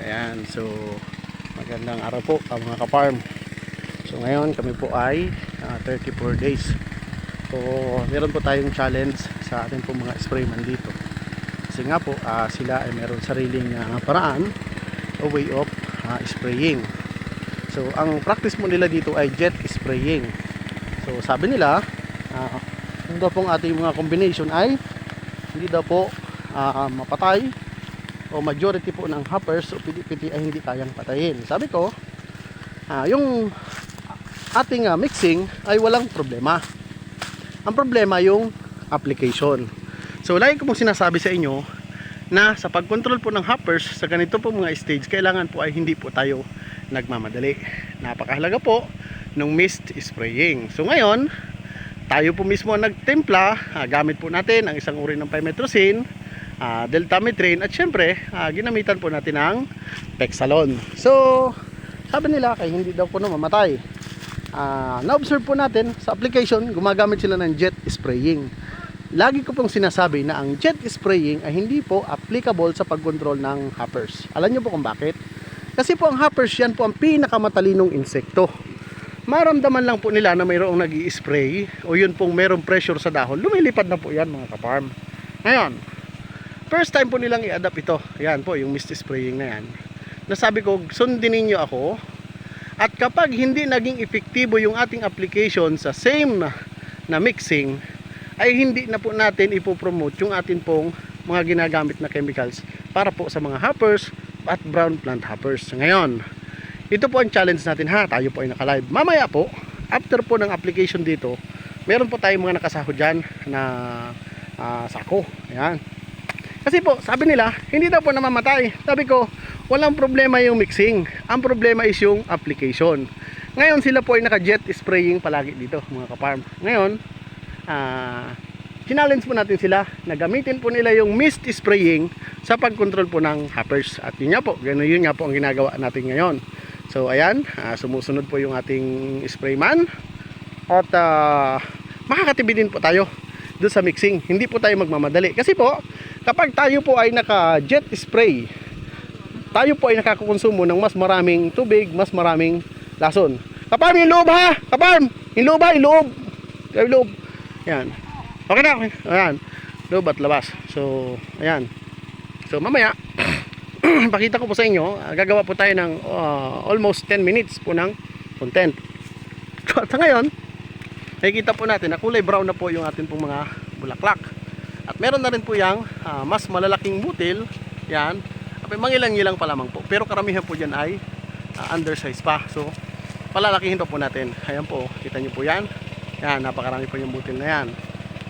Ayan, so magandang araw po mga ka-farm. So ngayon kami po ay 34 days. So meron po tayong challenge sa ating po mga sprayman dito. Kasi nga po sila ay meron sariling paraan o way of spraying. So ang practice mo nila dito ay jet spraying. So sabi nila kung daw pong ating mga combination ay hindi daw po mapatay o majority po ng hoppers o piti-piti ay hindi kayang patayin. Sabi ko yung ating mixing ay walang problema. Ang problema yung application. So lagi ko pong sinasabi sa inyo na sa pag-control po ng hoppers sa ganito po mga stage, kailangan po ay hindi po tayo nagmamadali. Napakahalaga po ng mist spraying. So ngayon tayo po mismo nagtimpla, gamit po natin ang isang uri ng pymetrozine, deltamethrin, at syempre ginamitan po natin ang Pexalon. So sabi nila kay hindi daw po mamatay. Na-observe po natin sa application, gumagamit sila ng jet spraying. Lagi ko pong sinasabi na ang jet spraying ay hindi po applicable sa pagkontrol ng hoppers. Alam nyo po kung bakit? Kasi po ang hoppers yan po ang pinakamatalinong insekto. Maramdaman lang po nila na mayroong nag-i-spray o yun pong mayroong pressure sa dahon, lumilipad na po yan mga ka-farm. Ngayon, first time po nilang i-adapt ito. Yan po yung mist spraying na yan. Nasabi ko, sundin ninyo ako. At kapag hindi naging epektibo yung ating application sa same na mixing, ay hindi na po natin ipopromote yung atin pong mga ginagamit na chemicals para po sa mga hoppers at brown plant hoppers. Ngayon, ito po ang challenge natin ha. Tayo po ay naka-live. Mamaya po, after po ng application dito, meron po tayong mga nakasahod dyan na sako. Ayan. Kasi po, sabi nila, hindi daw po namamatay. Sabi ko, walang problema yung mixing. Ang problema is yung application. Ngayon sila po ay naka-jet spraying palagi dito, mga ka-farm. Ngayon, challenge po natin sila na gamitin po nila yung mist spraying sa pag-control po ng hoppers. At yun nga po, yun nga po ang ginagawa natin ngayon. So ayan, sumusunod po yung ating sprayman. At makakatipid din po tayo doon sa mixing. Hindi po tayo magmamadali. Kasi po, kapag tayo po ay naka-jet spray, tayo po ay nakakukonsumo ng mas maraming tubig, mas maraming lason. Kaparm, yung loob ha! Kaparm! Yung loob ha! Yung loob! Yung loob! Ayan. Okay na. Ayan. Loob at labas. So, ayan. So, mamaya, pakita ko po sa inyo, gagawa po tayo ng almost 10 minutes po ng content. So, at sa ngayon, nakikita po natin na kulay brown na po yung atin pong mga bulaklak. At meron na rin po yung mas malalaking butil. Yan. Mangilang-ilang pa lamang po. Pero karamihan po dyan ay undersize pa. So, palalakihin pa po natin. Ayan po. Kita nyo po yan. Yan. Napakarami po yung butil na yan.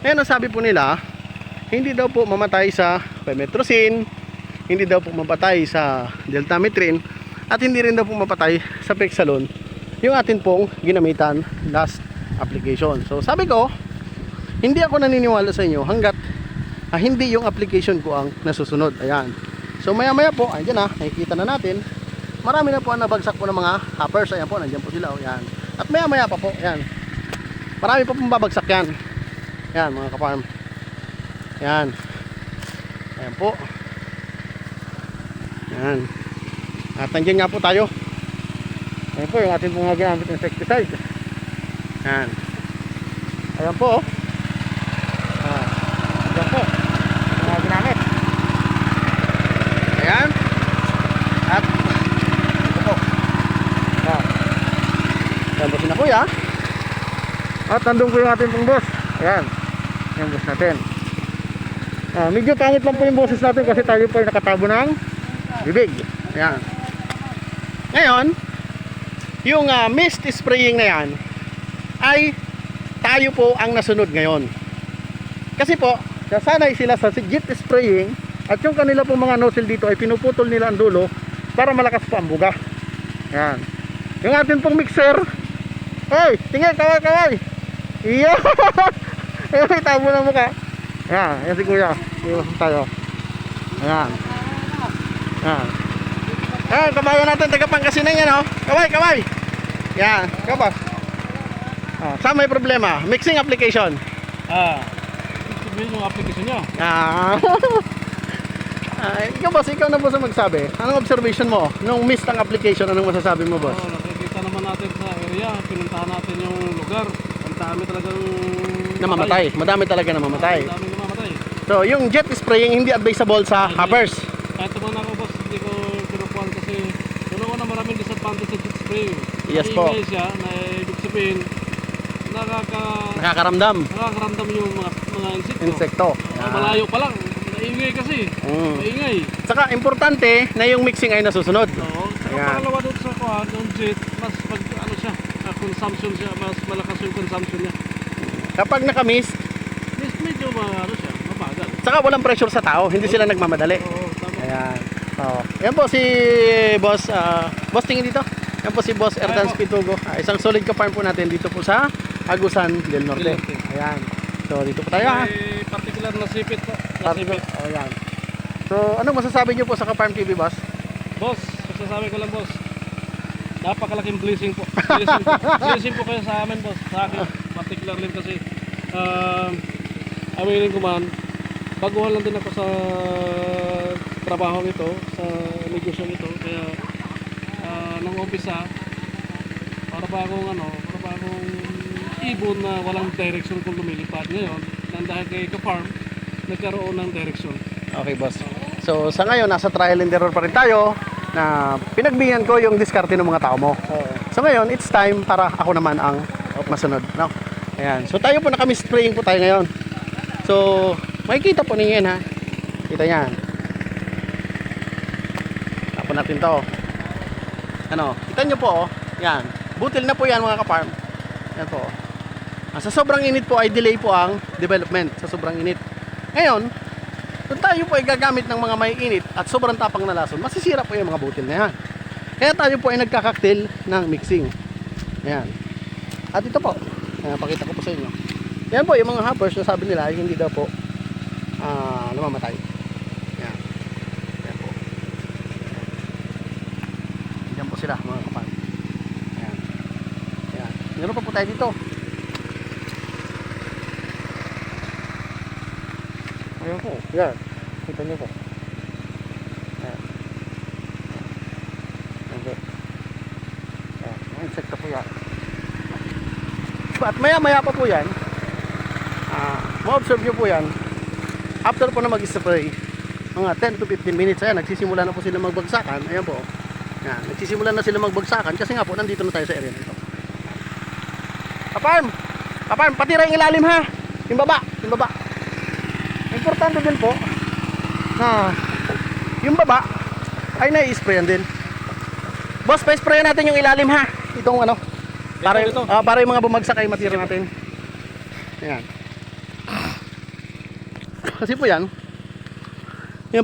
Ngayon, ang sabi po nila, hindi daw po mamatay sa pymetrozine, hindi daw po mapatay sa deltamethrin, at hindi rin daw po mapatay sa Pexalon yung atin pong ginamitan last application. So sabi ko, hindi ako naniniwala sa inyo hanggat hindi yung application ko ang nasusunod. Ayan. So maya maya po, andyan nakikita na natin, marami na po ang nabagsak po ng mga hoppers. Ayan po, nandyan po sila. Ayan. At maya maya pa po, ayan, marami pa pong babagsak yan. Ayan mga ka-farm. Ayan. Ayan po. Ayan. At nandiyan nga po tayo. Ayan po yung ating mga ginamit insecticide. Ayan. Ayan po. Ayan po mga ginamit. Ayan. At ito po. Ayan. Ayan po si na kuya. At nandun po yung ating pong boss. Ayan. Yung boss natin. Medyo pangit lang po yung boses natin kasi tayo po ay nakatabo ng bibig. Ayan. Ngayon, yung mist spraying na yan ay tayo po ang nasunod ngayon. Kasi po, sasanay sila sa jet spraying at yung kanila pong mga nozzle dito ay pinuputol nila ang dulo para malakas pa ang buga. Ayan. Yung atin pong mixer, hey, tingin, kaway-kaway. Iya. Ay, tabo ng mukha. Ayan, ayan si kuya. Iwas tayo. Ayan. Ayan. Ayan, kabayan natin, taga Pangasinan yan, oh. Kaway, kaway. Ayan, kabas. Saan may problema? Mixing application. Ibig yung application nyo. Ikaw boss, ikaw na boss ang magsabi. Anong observation mo? Nung missed ang application, anong masasabi mo boss? Oo, nakikita naman natin sa area, pinuntahan natin yung lugar. Ang dami talagang Namamatay. Madami talaga namamatay. Ang dami namamatay. So, yung jet spraying hindi advisable sa hoppers. Kahit naman ako boss, hindi ko kinukuhan kasi una maraming disadvantage sa jet spray. Yes po. Maingay siya, na ibig sabihin, Nakakaramdam. nakakaramdam yung mga insekto. Insekto. Malayo pa lang, naingay kasi. Maingay. Saka importante na yung mixing ay nasusunod. Oo. Saka Ayan. pangalawa doon sa kuhan, yung jet, mas ano siya, consumption siya, mas malakas yung consumption niya. Kapag nakamiss, Medyo ano siya, mabagal. saka walang pressure sa tao, hindi sila nagmamadali. Oo, tama. Ayan. Oh. Yan po si Boss, Boss tingin dito. Yan po si Boss Erdans po. Pitugo. Isang solid ka-farm po natin dito po sa Agusan del Norte. Del Norte. Ayan. So dito po tayo ha. May particular na sipit po. Party. Ayan. So ano masasabi niyo po sa Ka-Farm TV, Boss? Boss, masasabi ko lang boss. Napakalaking blessing po. Blessing po. Blessing po kayo sa amin boss. Sa akin, particularly kasi aminin ko man, baguhan lang din ako sa trabaho ito, sa negosyo ito. Kaya nung umpisa, para ba akong ibon na walang direction kung lumilipad. Ngayon, dahil kay Ka-Farm, nagkaroon ng direction. Okay, Boss. So sa ngayon nasa trial and error pa rin tayo na pinagbigyan ko yung diskarte ng mga tao mo. So ngayon, it's time para ako naman ang masunod, no? Ayan. So tayo po nakami-spraying po tayo ngayon. So makikita po ninyo yan ha. Kita yan. Tapon natin to. Ano, kita nyo po oh. Yan. Butil na po yan mga ka-farm. Yan po. Sa sobrang init po ay delay po ang development sa sobrang init. Ngayon, kung tayo po ay gagamit ng mga may init at sobrang tapang na lason, masisira po yung mga butil na yan. Kaya tayo po ay nagkakaktil ng mixing. Ayan. At ito po, pakita ko po sa inyo. Yan po yung mga hoppers na sabi nila ay hindi daw po namamatay. Ayan. Ayan po. Yan po sila mga kapal. Ayan. Ayan. Meron pa po tayo dito. Ayan po. Yan. Kita nyo po. Ayan. Ayan po. Ayan. Mga insekto po yan. At maya pa po yan, ma-observe nyo po yan, after po na mag-spray, mga 10 to 15 minutes, ayan, nagsisimula na po sila magbagsakan. Ayan po. Ayan, nagsisimula na sila magbagsakan kasi nga po, nandito na tayo sa area nito. Ka-farm! Ka-farm, patira yung ilalim ha! Yung baba! Yung baba! Importante din po na yung baba ay nai-sprayan din. Boss, pa-sprayan natin yung ilalim ha. Itong ano, para yung mga bumagsak ay matira natin. Ayan. Kasi po yan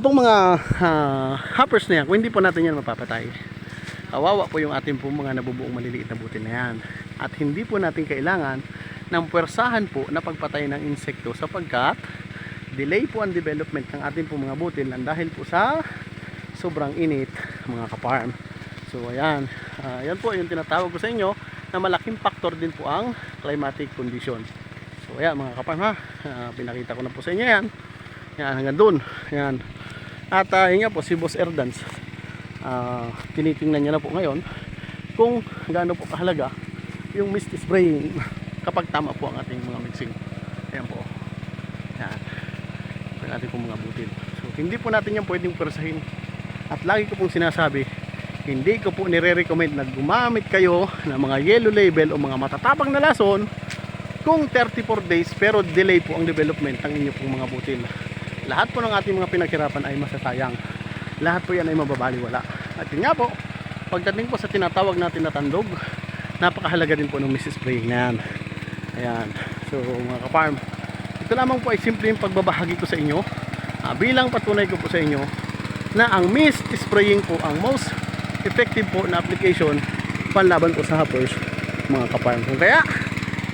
pong mga hoppers na yan, kung hindi po natin yan mapapatay, kawawa po yung ating pong mga nabubuong maliliit na butil na yan. At hindi po natin kailangan ng puwersahan po na pagpatay ng insekto sapagkat delay po ang development ng ating pong mga butil dahil po sa sobrang init mga ka-farm. So ayan, yan po yung tinatawag ko sa inyo na malaking factor din po ang climatic conditions. So ayan mga ka-farm ha, pinakita ko na po sa inyo yan. Yan hanggang dun. Yan. At yun nga po si Boss Erdans, tinitingnan niya na po ngayon kung gaano po kahalaga yung mist spraying kapag tama po ang ating mga mixing. Ayan po. Yan. Ang ating po mga butil. So hindi po natin yan pwedeng persahin. At lagi ko pong sinasabi, hindi ko po nire-recommend na gumamit kayo ng mga yellow label o mga matatapang na lason kung 34 days pero delay po ang development ng inyo pong mga butil. Lahat po ng ating mga pinaghirapan ay masasayang. Lahat po yan ay mababaliwala. At yun nga po, pagdating po sa tinatawag natin na tandog, napakahalaga din po ng mist spraying na yan. Ayan. So mga ka-farm, ito lamang po ay simple yung pagbabahagi ko sa inyo, bilang patunay ko po sa inyo na ang mist spraying po ang most effective po na application panlaban po sa hoppers mga ka-farm. Kaya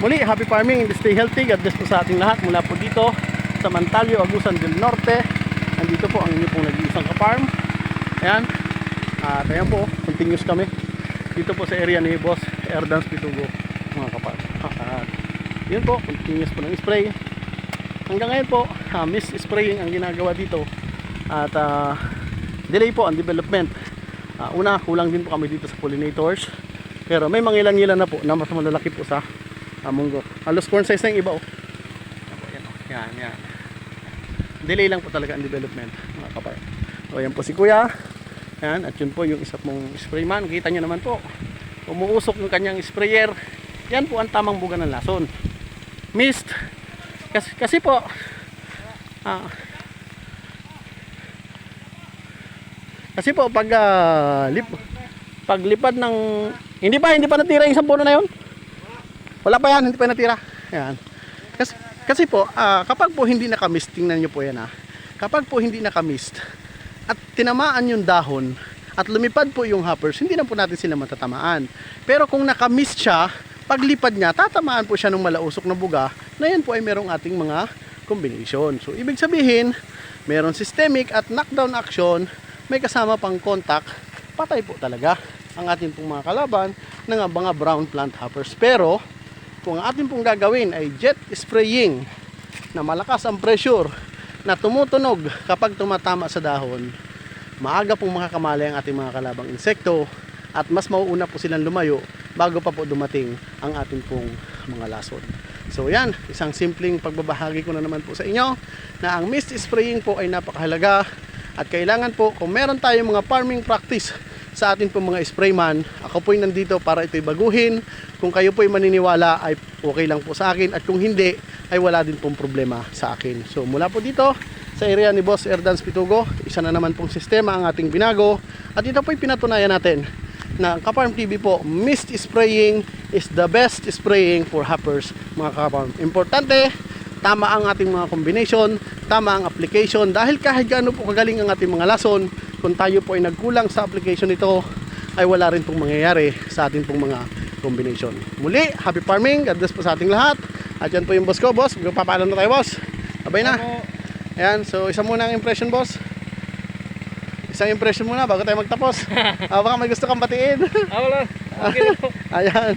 muli, happy farming, stay healthy. God bless po sa ating lahat mula po dito sa Mantalio, Agusan del Norte. Nandito po ang inyo pong nag-iisang ka-farm. Ayan. At ayan po, continuous kami dito po sa area ni Boss Erdans Pitugo mga ka-farm. At yun po, continuous po ng spray. Hanggang ngayon po, mist spraying ang ginagawa dito At delay po ang development. Una, kulang din po kami dito sa pollinators. Pero may mangilan-ngilan na po na mas malalaki po sa munggo. Halos corn size na yung iba. Yan, yan. Delay lang po talaga ang development, mga kaparm. So yan po si Kuya. Yan, at yun po yung isa pong sprayman. Kita nyo naman po, umuusok yung kanyang sprayer. Yan po ang tamang buga ng lason. Mist. Kasi po kasi po paglipad ng hindi pa natira yung 10 puno na yun. Wala pa yan, hindi pa natira. Yan. Kasi po kapag po hindi nakamist, tingnan nyo po yan kapag po hindi nakamist at tinamaan yung dahon at lumipad po yung hoppers, hindi na po natin sila matatamaan. Pero kung nakamist siya, paglipad niya, tatamaan po siya ng malausok na buga na yan po ay merong ating mga combination. So ibig sabihin, meron systemic at knockdown action, may kasama pang contact, patay po talaga ang ating pong mga kalaban ng mga brown plant hoppers. Pero kung ang ating pong gagawin ay jet spraying na malakas ang pressure na tumutunog kapag tumatama sa dahon, maaga pong makakamali ang ating mga kalabang insekto at mas mauuna po silang lumayo bago pa po dumating ang ating pong mga lason. So yan, isang simpleng pagbabahagi ko na naman po sa inyo na ang mist spraying po ay napakahalaga at kailangan po kung meron tayong mga farming practice sa ating pong mga sprayman, ako po'y nandito para ito'y baguhin. Kung kayo po'y maniniwala ay okay lang po sa akin at kung hindi ay wala din pong problema sa akin. So mula po dito sa area ni Boss Erdans Pitugo, isa na naman pong sistema ang ating binago at ito po'y pinatunayan natin na Kaparm TV po, mist spraying is the best spraying for hoppers, mga Kaparm. Importante, tama ang ating mga combination, tama ang application dahil kahit gaano po kagaling ang ating mga lason, kung tayo po ay nagkulang sa application nito ay wala rin pong mangyayari sa ating pong mga combination. Muli, happy farming, God bless po sa ating lahat. At yan po yung boss ko, boss. Magpapaalam na tayo, boss. Abay na. Ayan, so isa muna ang impression, boss. Isang impression muna bago tayo magtapos. Baka may gusto kang batiin. Wala. Okay na po. Ayan.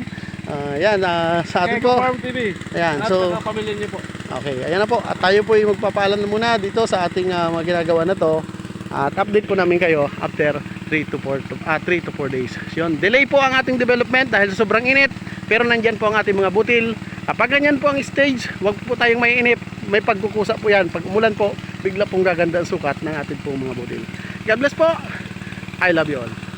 Ayan, sa atin po. Farm TV. Ayan, At so sa pamilya niyo po. okay, ayan na po. At tayo po yung magpapaalam na muna dito sa ating mga ginagawa na to. At update po namin kayo after 3 to 4 days. Yun, delay po ang ating development dahil sa sobrang init. Pero nandyan po ang ating mga butil. Kapag ganyan po ang stage, wag po tayong maiinip. May pagkukusa po yan. Pag umulan po, bigla pong gaganda ang sukat ng ating pong mga butil. God bless po. I love you all.